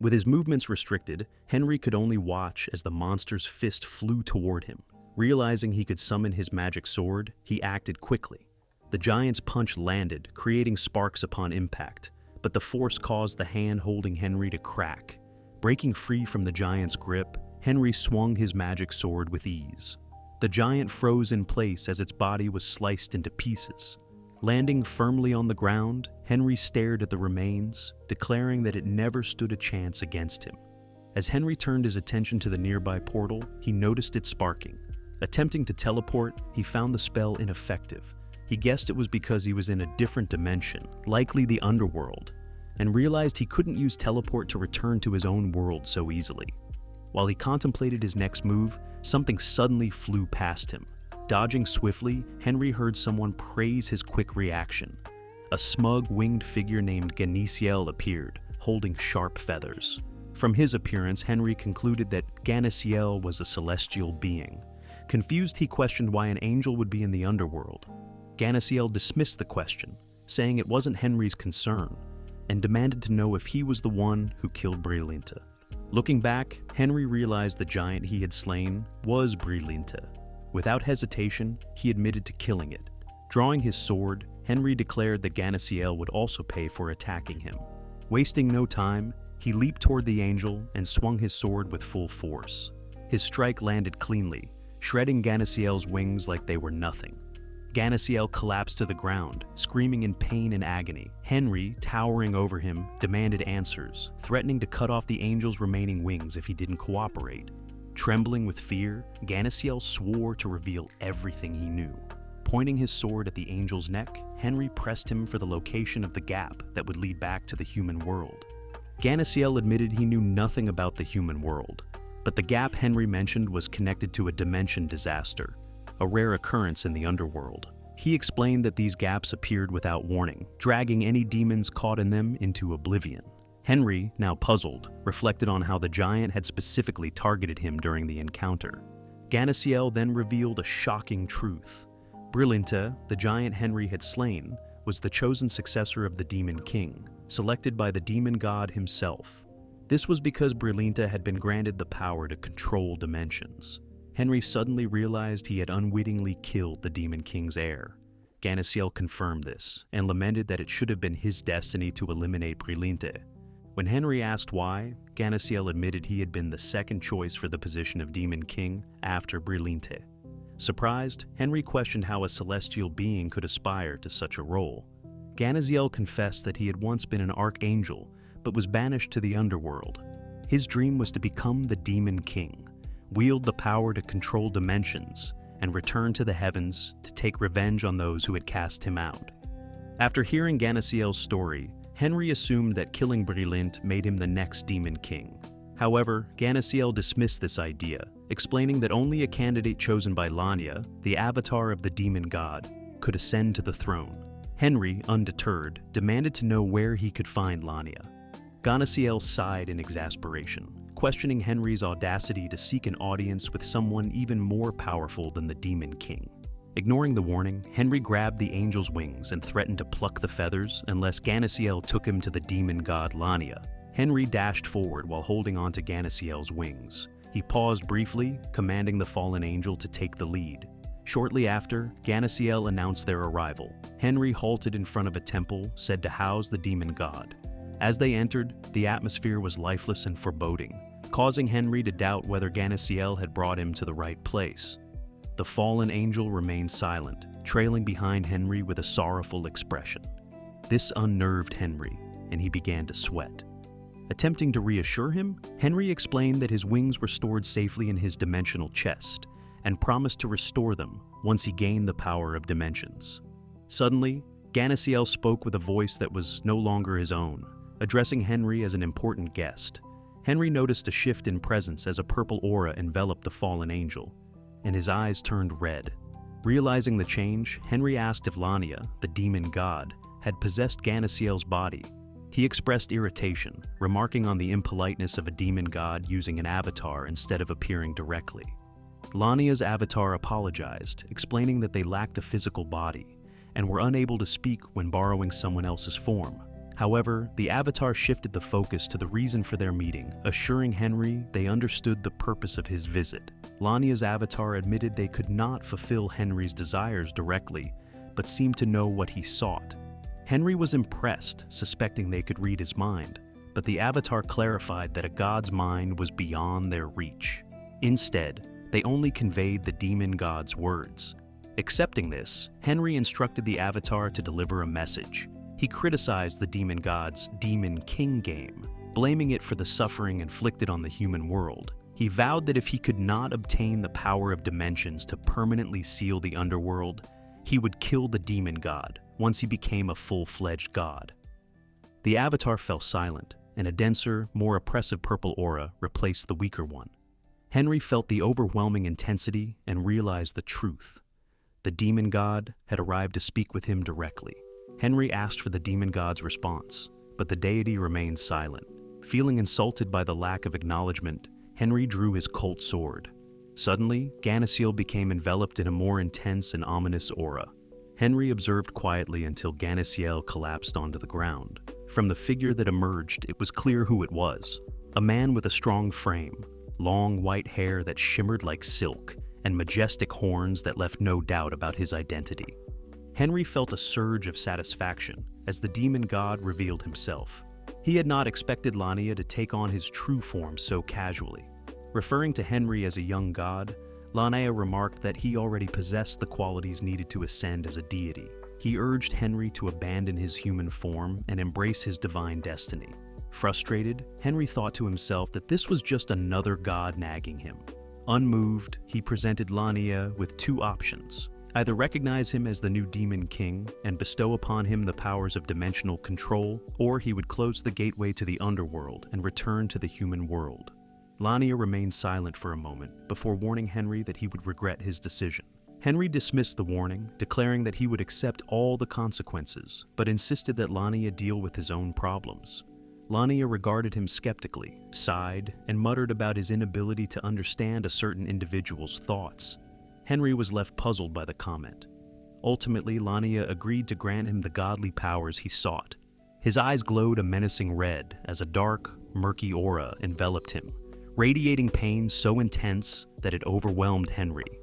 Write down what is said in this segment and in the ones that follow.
With his movements restricted, Henry could only watch as the monster's fist flew toward him. Realizing he could summon his magic sword, he acted quickly. The giant's punch landed, creating sparks upon impact, but the force caused the hand holding Henry to crack. Breaking free from the giant's grip, Henry swung his magic sword with ease. The giant froze in place as its body was sliced into pieces. Landing firmly on the ground, Henry stared at the remains, declaring that it never stood a chance against him. As Henry turned his attention to the nearby portal, he noticed it sparking. Attempting to teleport, he found the spell ineffective. He guessed it was because he was in a different dimension, likely the underworld, and realized he couldn't use teleport to return to his own world so easily. While he contemplated his next move, something suddenly flew past him. Dodging swiftly, Henry heard someone praise his quick reaction. A smug, winged figure named Ganesiel appeared, holding sharp feathers. From his appearance, Henry concluded that Ganesiel was a celestial being. Confused, he questioned why an angel would be in the underworld. Ganesiel dismissed the question, saying it wasn't Henry's concern, and demanded to know if he was the one who killed Brilinta. Looking back, Henry realized the giant he had slain was Brilinta. Without hesitation, he admitted to killing it. Drawing his sword, Henry declared that Ganesiel would also pay for attacking him. Wasting no time, he leaped toward the angel and swung his sword with full force. His strike landed cleanly, shredding Ganesiel's wings like they were nothing. Ganesiel collapsed to the ground, screaming in pain and agony. Henry, towering over him, demanded answers, threatening to cut off the angel's remaining wings if he didn't cooperate. Trembling with fear, Ganesiel swore to reveal everything he knew. Pointing his sword at the angel's neck, Henry pressed him for the location of the gap that would lead back to the human world. Ganesiel admitted he knew nothing about the human world, but the gap Henry mentioned was connected to a dimension disaster, a rare occurrence in the underworld. He explained that these gaps appeared without warning, dragging any demons caught in them into oblivion. Henry, now puzzled, reflected on how the giant had specifically targeted him during the encounter. Ganesiel then revealed a shocking truth. Brilinta, the giant Henry had slain, was the chosen successor of the Demon King, selected by the demon god himself. This was because Brilinta had been granted the power to control dimensions. Henry suddenly realized he had unwittingly killed the Demon King's heir. Ganesiel confirmed this, and lamented that it should have been his destiny to eliminate Brilinta. When Henry asked why, Ganesiel admitted he had been the second choice for the position of Demon King after Brilinta. Surprised, Henry questioned how a celestial being could aspire to such a role. Ganesiel confessed that he had once been an archangel, but was banished to the underworld. His dream was to become the Demon King, wield the power to control dimensions, and return to the heavens to take revenge on those who had cast him out. After hearing Ganesiel's story, Henry assumed that killing Brilint made him the next Demon King. However, Ganesiel dismissed this idea, explaining that only a candidate chosen by Lania, the avatar of the demon god, could ascend to the throne. Henry, undeterred, demanded to know where he could find Lania. Ganesiel sighed in exasperation, questioning Henry's audacity to seek an audience with someone even more powerful than the Demon King. Ignoring the warning, Henry grabbed the angel's wings and threatened to pluck the feathers unless Ganesiel took him to the demon god Lania. Henry dashed forward while holding on to Ganesiel's wings. He paused briefly, commanding the fallen angel to take the lead. Shortly after, Ganesiel announced their arrival. Henry halted in front of a temple said to house the demon god. As they entered, the atmosphere was lifeless and foreboding, causing Henry to doubt whether Ganesiel had brought him to the right place. The fallen angel remained silent, trailing behind Henry with a sorrowful expression. This unnerved Henry, and he began to sweat. Attempting to reassure him, Henry explained that his wings were stored safely in his dimensional chest, and promised to restore them once he gained the power of dimensions. Suddenly, Ganesiel spoke with a voice that was no longer his own, addressing Henry as an important guest. Henry noticed a shift in presence as a purple aura enveloped the fallen angel, and his eyes turned red. Realizing the change, Henry asked if Lania, the demon god, had possessed Ganesiel's body. He expressed irritation, remarking on the impoliteness of a demon god using an avatar instead of appearing directly. Lania's avatar apologized, explaining that they lacked a physical body and were unable to speak when borrowing someone else's form. However, the Avatar shifted the focus to the reason for their meeting, assuring Henry they understood the purpose of his visit. Lania's Avatar admitted they could not fulfill Henry's desires directly, but seemed to know what he sought. Henry was impressed, suspecting they could read his mind, but the Avatar clarified that a god's mind was beyond their reach. Instead, they only conveyed the demon god's words. Accepting this, Henry instructed the Avatar to deliver a message. He criticized the demon god's Demon King game, blaming it for the suffering inflicted on the human world. He vowed that if he could not obtain the power of dimensions to permanently seal the underworld, he would kill the demon god once he became a full-fledged god. The Avatar fell silent, and a denser, more oppressive purple aura replaced the weaker one. Henry felt the overwhelming intensity and realized the truth. The demon god had arrived to speak with him directly. Henry asked for the demon god's response, but the deity remained silent. Feeling insulted by the lack of acknowledgement, Henry drew his Colt sword. Suddenly, Ganasiel became enveloped in a more intense and ominous aura. Henry observed quietly until Ganasiel collapsed onto the ground. From the figure that emerged, it was clear who it was. A man with a strong frame, long white hair that shimmered like silk, and majestic horns that left no doubt about his identity. Henry felt a surge of satisfaction as the demon god revealed himself. He had not expected Lania to take on his true form so casually. Referring to Henry as a young god, Lania remarked that he already possessed the qualities needed to ascend as a deity. He urged Henry to abandon his human form and embrace his divine destiny. Frustrated, Henry thought to himself that this was just another god nagging him. Unmoved, he presented Lania with two options. Either recognize him as the new Demon King and bestow upon him the powers of dimensional control, or he would close the gateway to the underworld and return to the human world. Lania remained silent for a moment before warning Henry that he would regret his decision. Henry dismissed the warning, declaring that he would accept all the consequences, but insisted that Lania deal with his own problems. Lania regarded him skeptically, sighed, and muttered about his inability to understand a certain individual's thoughts. Henry was left puzzled by the comment. Ultimately, Lania agreed to grant him the godly powers he sought. His eyes glowed a menacing red as a dark, murky aura enveloped him, radiating pain so intense that it overwhelmed Henry.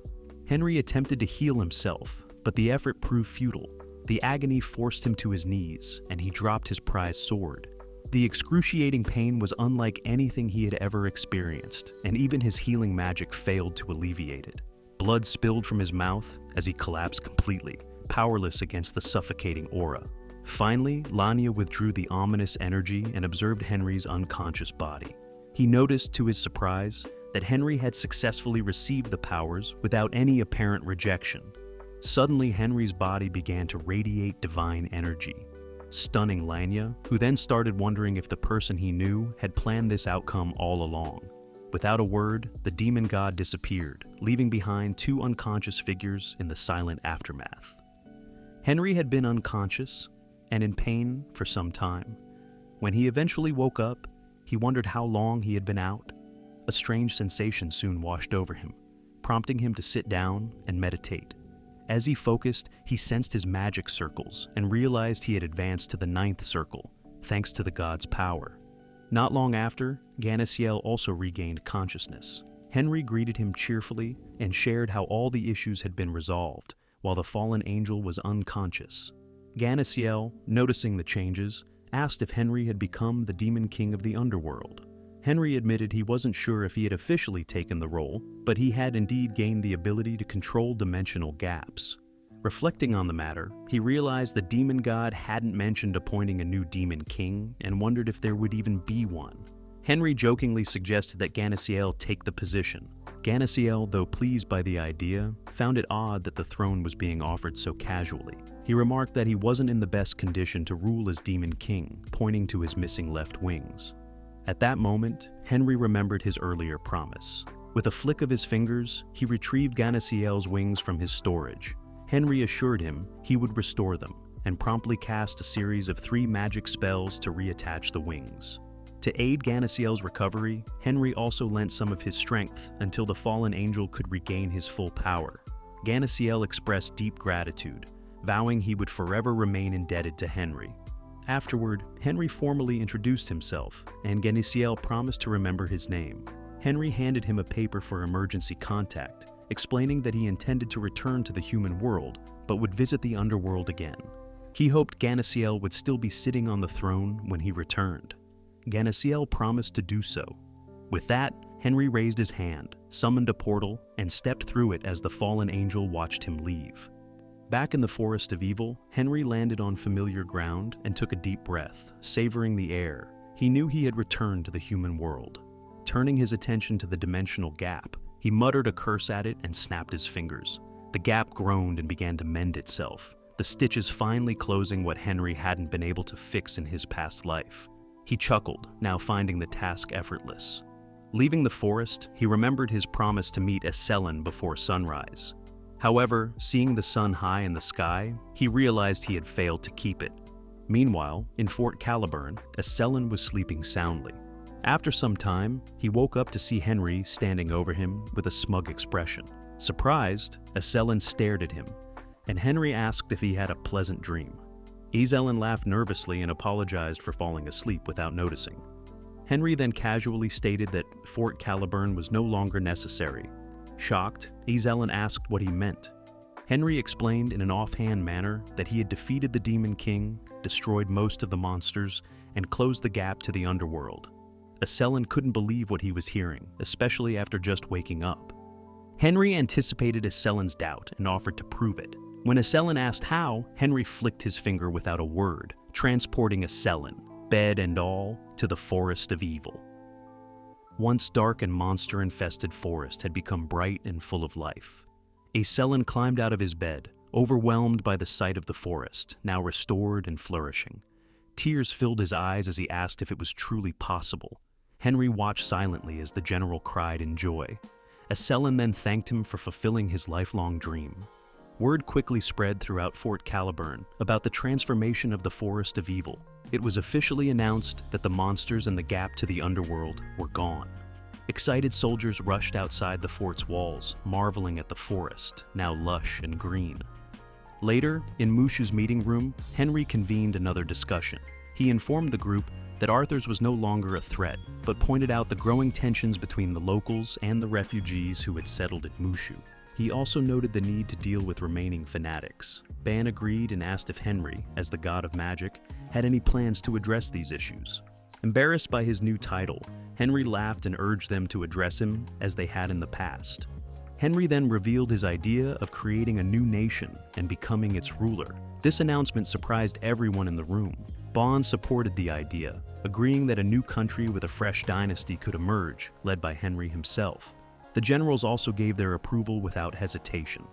Henry attempted to heal himself, but the effort proved futile. The agony forced him to his knees, and he dropped his prized sword. The excruciating pain was unlike anything he had ever experienced, and even his healing magic failed to alleviate it. Blood spilled from his mouth as he collapsed completely, powerless against the suffocating aura. Finally, Lania withdrew the ominous energy and observed Henry's unconscious body. He noticed, to his surprise, that Henry had successfully received the powers without any apparent rejection. Suddenly, Henry's body began to radiate divine energy, stunning Lania, who then started wondering if the person he knew had planned this outcome all along. Without a word, the demon god disappeared, leaving behind two unconscious figures in the silent aftermath. Henry had been unconscious and in pain for some time. When he eventually woke up, he wondered how long he had been out. A strange sensation soon washed over him, prompting him to sit down and meditate. As he focused, he sensed his magic circles and realized he had advanced to the 9th circle, thanks to the god's power. Not long after, Ganasiel also regained consciousness. Henry greeted him cheerfully and shared how all the issues had been resolved, while the fallen angel was unconscious. Ganasiel, noticing the changes, asked if Henry had become the Demon King of the underworld. Henry admitted he wasn't sure if he had officially taken the role, but he had indeed gained the ability to control dimensional gaps. Reflecting on the matter, he realized the demon god hadn't mentioned appointing a new demon king and wondered if there would even be one. Henry jokingly suggested that Ganasiel take the position. Ganasiel, though pleased by the idea, found it odd that the throne was being offered so casually. He remarked that he wasn't in the best condition to rule as demon king, pointing to his missing left wings. At that moment, Henry remembered his earlier promise. With a flick of his fingers, he retrieved Ganasiel's wings from his storage. Henry assured him he would restore them, and promptly cast a series of 3 magic spells to reattach the wings. To aid Ganasiel's recovery, Henry also lent some of his strength until the fallen angel could regain his full power. Ganasiel expressed deep gratitude, vowing he would forever remain indebted to Henry. Afterward, Henry formally introduced himself, and Genisiel promised to remember his name. Henry handed him a paper for emergency contact, explaining that he intended to return to the human world, but would visit the underworld again. He hoped Genisiel would still be sitting on the throne when he returned. Genisiel promised to do so. With that, Henry raised his hand, summoned a portal, and stepped through it as the fallen angel watched him leave. Back in the Forest of Evil, Henry landed on familiar ground and took a deep breath, savoring the air. He knew he had returned to the human world. Turning his attention to the dimensional gap, he muttered a curse at it and snapped his fingers. The gap groaned and began to mend itself, the stitches finally closing what Henry hadn't been able to fix in his past life. He chuckled, now finding the task effortless. Leaving the forest, he remembered his promise to meet Eselen before sunrise. However, seeing the sun high in the sky, he realized he had failed to keep it. Meanwhile, in Fort Caliburn, Eselen was sleeping soundly. After some time, he woke up to see Henry standing over him with a smug expression. Surprised, Eselen stared at him, and Henry asked if he had a pleasant dream. Eselen laughed nervously and apologized for falling asleep without noticing. Henry then casually stated that Fort Caliburn was no longer necessary. Shocked, Eselen asked what he meant. Henry explained in an offhand manner that he had defeated the Demon King, destroyed most of the monsters, and closed the gap to the underworld. Eselen couldn't believe what he was hearing, especially after just waking up. Henry anticipated Eselen's doubt and offered to prove it. When Eselen asked how, Henry flicked his finger without a word, transporting Eselen, bed and all, to the Forest of Evil. Once dark and monster-infested forest had become bright and full of life. Eselen climbed out of his bed, overwhelmed by the sight of the forest, now restored and flourishing. Tears filled his eyes as he asked if it was truly possible. Henry watched silently as the general cried in joy. Eselen then thanked him for fulfilling his lifelong dream. Word quickly spread throughout Fort Caliburn about the transformation of the Forest of Evil. It was officially announced that the monsters and the gap to the underworld were gone. Excited soldiers rushed outside the fort's walls, marveling at the forest, now lush and green. Later, in Mushu's meeting room, Henry convened another discussion. He informed the group that Arthur's was no longer a threat, but pointed out the growing tensions between the locals and the refugees who had settled at Mushu. He also noted the need to deal with remaining fanatics. Ban agreed and asked if Henry, as the god of magic, had any plans to address these issues. Embarrassed by his new title, Henry laughed and urged them to address him as they had in the past. Henry then revealed his idea of creating a new nation and becoming its ruler. This announcement surprised everyone in the room. Ban supported the idea, agreeing that a new country with a fresh dynasty could emerge, led by Henry himself. The generals also gave their approval without hesitation.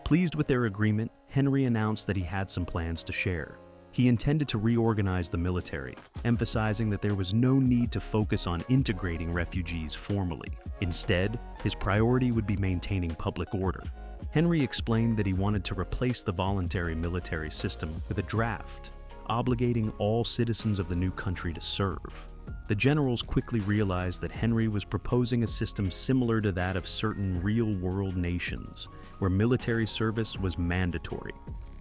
Pleased with their agreement, Henry announced that he had some plans to share. He intended to reorganize the military, emphasizing that there was no need to focus on integrating refugees formally. Instead, his priority would be maintaining public order. Henry explained that he wanted to replace the voluntary military system with a draft, obligating all citizens of the new country to serve. The generals quickly realized that Henry was proposing a system similar to that of certain real-world nations, where military service was mandatory.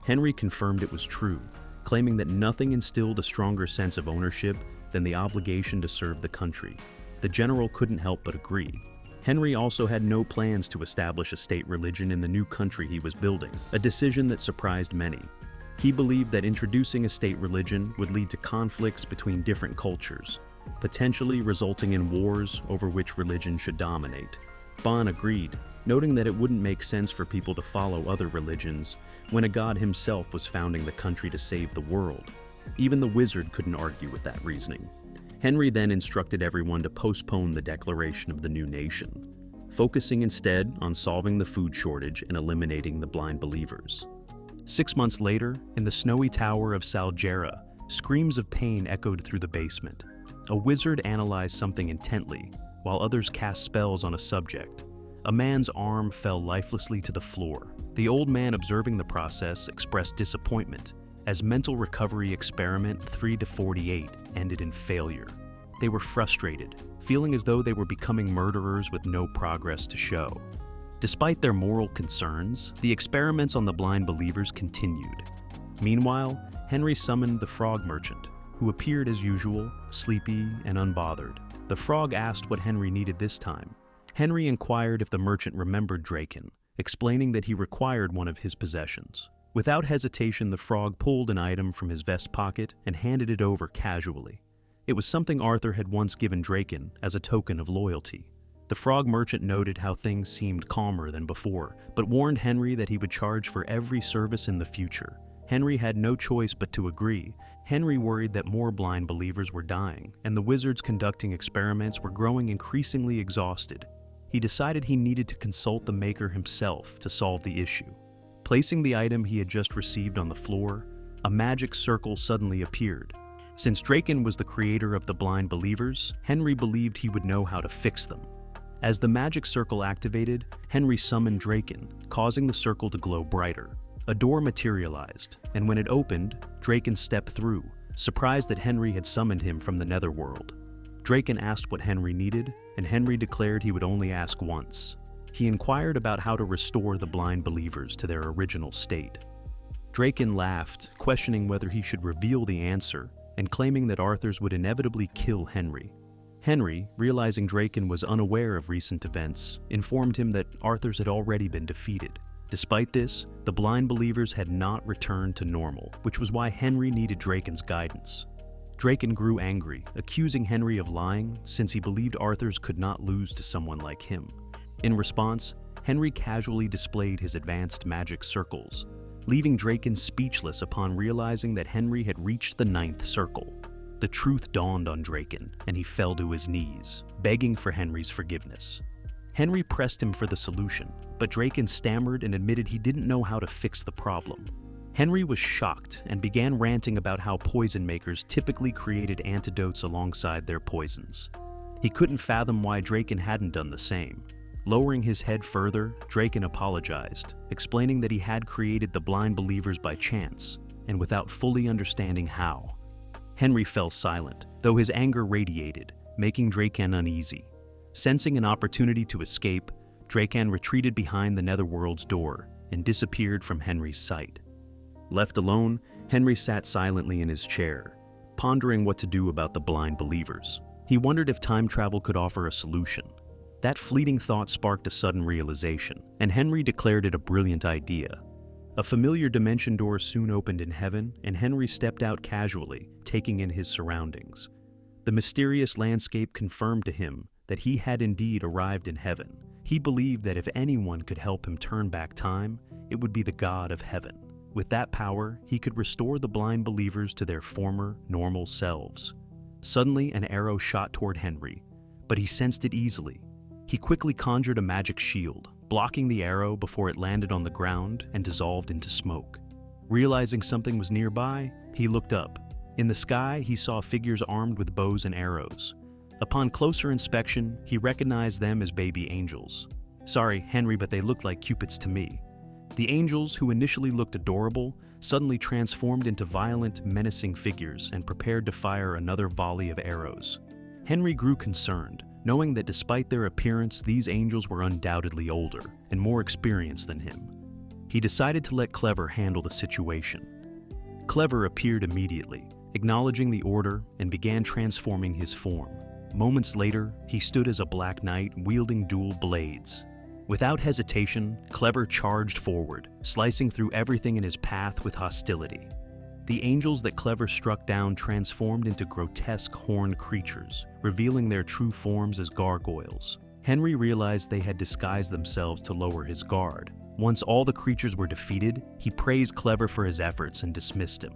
Henry confirmed it was true, claiming that nothing instilled a stronger sense of ownership than the obligation to serve the country. The general couldn't help but agree. Henry also had no plans to establish a state religion in the new country he was building, a decision that surprised many. He believed that introducing a state religion would lead to conflicts between different cultures, potentially resulting in wars over which religion should dominate. Ban agreed, noting that it wouldn't make sense for people to follow other religions when a god himself was founding the country to save the world. Even the wizard couldn't argue with that reasoning. Henry then instructed everyone to postpone the declaration of the new nation, focusing instead on solving the food shortage and eliminating the blind believers. 6 months later, in the snowy tower of Salgera, screams of pain echoed through the basement. A wizard analyzed something intently, while others cast spells on a subject. A man's arm fell lifelessly to the floor. The old man observing the process expressed disappointment, as mental recovery experiment 3-48 ended in failure. They were frustrated, feeling as though they were becoming murderers with no progress to show. Despite their moral concerns, the experiments on the blind believers continued. Meanwhile, Henry summoned the frog merchant, who appeared as usual, sleepy and unbothered. The frog asked what Henry needed this time. Henry inquired if the merchant remembered Draken, explaining that he required one of his possessions. Without hesitation, the frog pulled an item from his vest pocket and handed it over casually. It was something Arthur had once given Draken as a token of loyalty. The frog merchant noted how things seemed calmer than before, but warned Henry that he would charge for every service in the future. Henry had no choice but to agree. Henry worried that more blind believers were dying, and the wizards conducting experiments were growing increasingly exhausted. He decided he needed to consult the maker himself to solve the issue. Placing the item he had just received on the floor, a magic circle suddenly appeared. Since Draken was the creator of the blind believers, Henry believed he would know how to fix them. As the magic circle activated, Henry summoned Draken, causing the circle to glow brighter. A door materialized, and when it opened, Draken stepped through, surprised that Henry had summoned him from the netherworld. Draken asked what Henry needed, and Henry declared he would only ask once. He inquired about how to restore the blind believers to their original state. Draken laughed, questioning whether he should reveal the answer, and claiming that Arthur's would inevitably kill Henry. Henry, realizing Draken was unaware of recent events, informed him that Arthur's had already been defeated. Despite this, the blind believers had not returned to normal, which was why Henry needed Draken's guidance. Draken grew angry, accusing Henry of lying since he believed Arthur's could not lose to someone like him. In response, Henry casually displayed his advanced magic circles, leaving Draken speechless upon realizing that Henry had reached the 9th circle. The truth dawned on Draken, and he fell to his knees, begging for Henry's forgiveness. Henry pressed him for the solution, but Draken stammered and admitted he didn't know how to fix the problem. Henry was shocked and began ranting about how poison makers typically created antidotes alongside their poisons. He couldn't fathom why Draken hadn't done the same. Lowering his head further, Draken apologized, explaining that he had created the blind believers by chance, and without fully understanding how. Henry fell silent, though his anger radiated, making Draken uneasy. Sensing an opportunity to escape, Draken retreated behind the netherworld's door and disappeared from Henry's sight. Left alone, Henry sat silently in his chair, pondering what to do about the blind believers. He wondered if time travel could offer a solution. That fleeting thought sparked a sudden realization, and Henry declared it a brilliant idea. A familiar dimension door soon opened in heaven, and Henry stepped out casually, taking in his surroundings. The mysterious landscape confirmed to him that he had indeed arrived in heaven. He believed that if anyone could help him turn back time, it would be the God of heaven. With that power, he could restore the blind believers to their former, normal selves. Suddenly, an arrow shot toward Henry, but he sensed it easily. He quickly conjured a magic shield, blocking the arrow before it landed on the ground and dissolved into smoke. Realizing something was nearby, he looked up. In the sky, he saw figures armed with bows and arrows. Upon closer inspection, he recognized them as baby angels. "Sorry, Henry, but they looked like cupids to me." The angels, who initially looked adorable, suddenly transformed into violent, menacing figures and prepared to fire another volley of arrows. Henry grew concerned, knowing that despite their appearance, these angels were undoubtedly older and more experienced than him. He decided to let Clever handle the situation. Clever appeared immediately, acknowledging the order, and began transforming his form. Moments later, he stood as a black knight wielding dual blades. Without hesitation, Clever charged forward, slicing through everything in his path with hostility. The angels that Clever struck down transformed into grotesque horned creatures, revealing their true forms as gargoyles. Henry realized they had disguised themselves to lower his guard. Once all the creatures were defeated, he praised Clever for his efforts and dismissed him.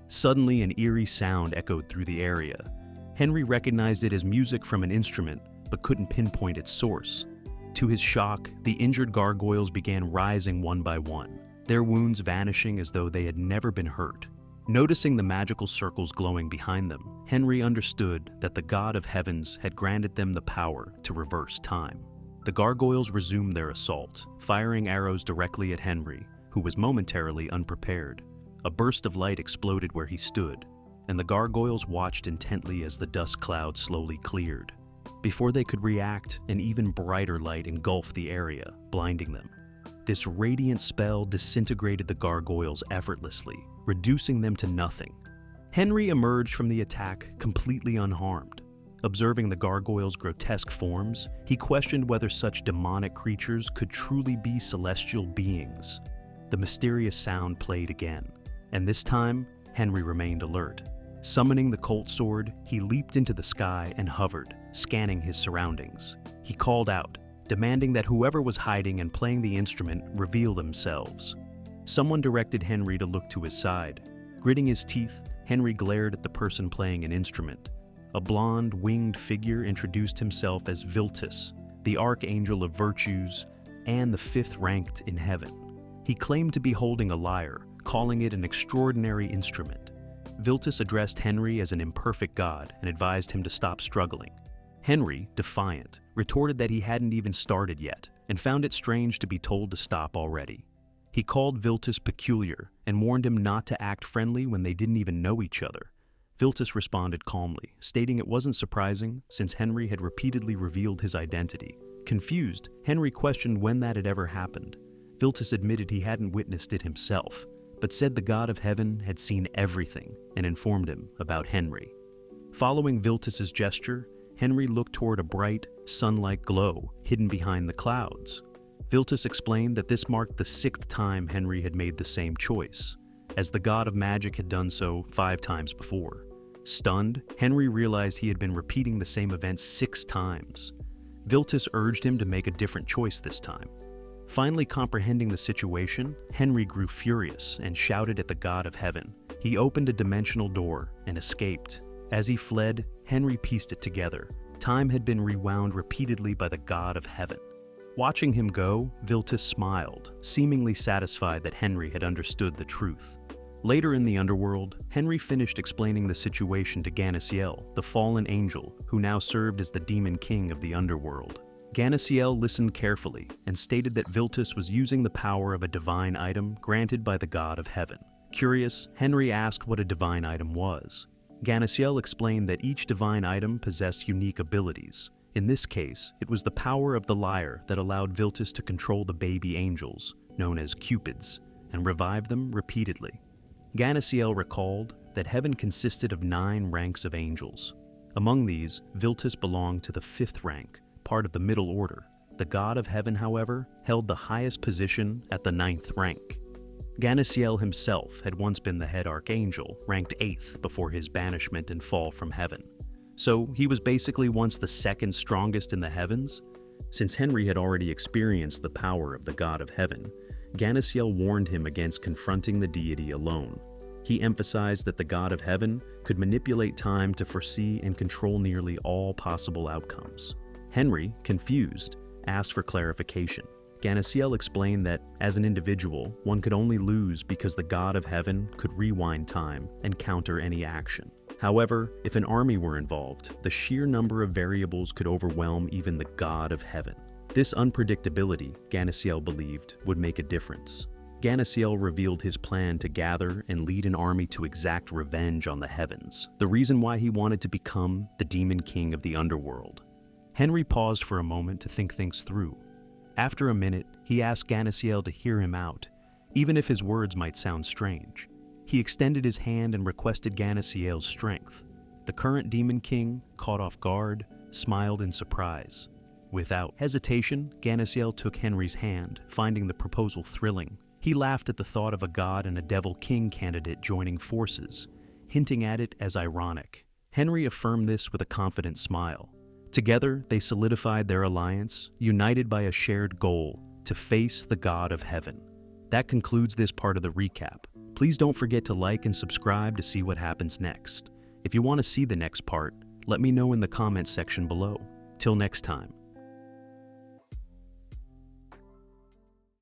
Suddenly, an eerie sound echoed through the area. Henry recognized it as music from an instrument, but couldn't pinpoint its source. To his shock, the injured gargoyles began rising one by one, their wounds vanishing as though they had never been hurt. Noticing the magical circles glowing behind them, Henry understood that the God of Heavens had granted them the power to reverse time. The gargoyles resumed their assault, firing arrows directly at Henry, who was momentarily unprepared. A burst of light exploded where he stood, and the gargoyles watched intently as the dust cloud slowly cleared. Before they could react, an even brighter light engulfed the area, blinding them. This radiant spell disintegrated the gargoyles effortlessly, reducing them to nothing. Henry emerged from the attack completely unharmed. Observing the gargoyle's grotesque forms, he questioned whether such demonic creatures could truly be celestial beings. The mysterious sound played again, and this time, Henry remained alert. Summoning the Colt sword, he leaped into the sky and hovered, scanning his surroundings. He called out, demanding that whoever was hiding and playing the instrument reveal themselves. Someone directed Henry to look to his side. Gritting his teeth, Henry glared at the person playing an instrument. A blonde, winged figure introduced himself as Viltus, the archangel of virtues and the fifth ranked in heaven. He claimed to be holding a lyre, calling it an extraordinary instrument. Viltus addressed Henry as an imperfect god and advised him to stop struggling. Henry, defiant, retorted that he hadn't even started yet and found it strange to be told to stop already. He called Viltus peculiar and warned him not to act friendly when they didn't even know each other. Viltus responded calmly, stating it wasn't surprising since Henry had repeatedly revealed his identity. Confused, Henry questioned when that had ever happened. Viltus admitted he hadn't witnessed it himself, but said the god of heaven had seen everything and informed him about Henry. Following Viltus's gesture, Henry looked toward a bright, sun-like glow hidden behind the clouds. Viltus explained that this marked the 6th time Henry had made the same choice, as the god of magic had done so 5 times before. Stunned, Henry realized he had been repeating the same event 6 times. Viltus urged him to make a different choice this time. Finally comprehending the situation, Henry grew furious and shouted at the god of heaven. He opened a dimensional door and escaped. As he fled, Henry pieced it together. Time had been rewound repeatedly by the god of heaven. Watching him go, Viltus smiled, seemingly satisfied that Henry had understood the truth. Later in the underworld, Henry finished explaining the situation to Ganasiel, the fallen angel, who now served as the demon king of the underworld. Ganasiel listened carefully and stated that Viltus was using the power of a divine item granted by the god of heaven. Curious, Henry asked what a divine item was. Ganasiel explained that each divine item possessed unique abilities. In this case, it was the power of the lyre that allowed Viltus to control the baby angels, known as Cupids, and revive them repeatedly. Ganasiel recalled that heaven consisted of 9 ranks of angels. Among these, Viltus belonged to the 5th rank, part of the middle order. The god of heaven, however, held the highest position at the 9th rank. Ganasiel himself had once been the head archangel, ranked 8th before his banishment and fall from heaven. So he was basically once the 2nd strongest in the heavens. Since Henry had already experienced the power of the god of heaven, Ganasiel warned him against confronting the deity alone. He emphasized that the god of heaven could manipulate time to foresee and control nearly all possible outcomes. Henry, confused, asked for clarification. Ganasiel explained that, as an individual, one could only lose because the god of heaven could rewind time and counter any action. However, if an army were involved, the sheer number of variables could overwhelm even the god of heaven. This unpredictability, Ganasiel believed, would make a difference. Ganasiel revealed his plan to gather and lead an army to exact revenge on the heavens, the reason why he wanted to become the demon king of the underworld. Henry paused for a moment to think things through. After a minute, he asked Ganasiel to hear him out, even if his words might sound strange. He extended his hand and requested Ganasiel's strength. The current demon king, caught off guard, smiled in surprise. Without hesitation, Ganasiel took Henry's hand, finding the proposal thrilling. He laughed at the thought of a god and a devil king candidate joining forces, hinting at it as ironic. Henry affirmed this with a confident smile. Together, they solidified their alliance, united by a shared goal to face the god of heaven. That concludes this part of the recap. Please don't forget to like and subscribe to see what happens next. If you want to see the next part, let me know in the comments section below. Till next time.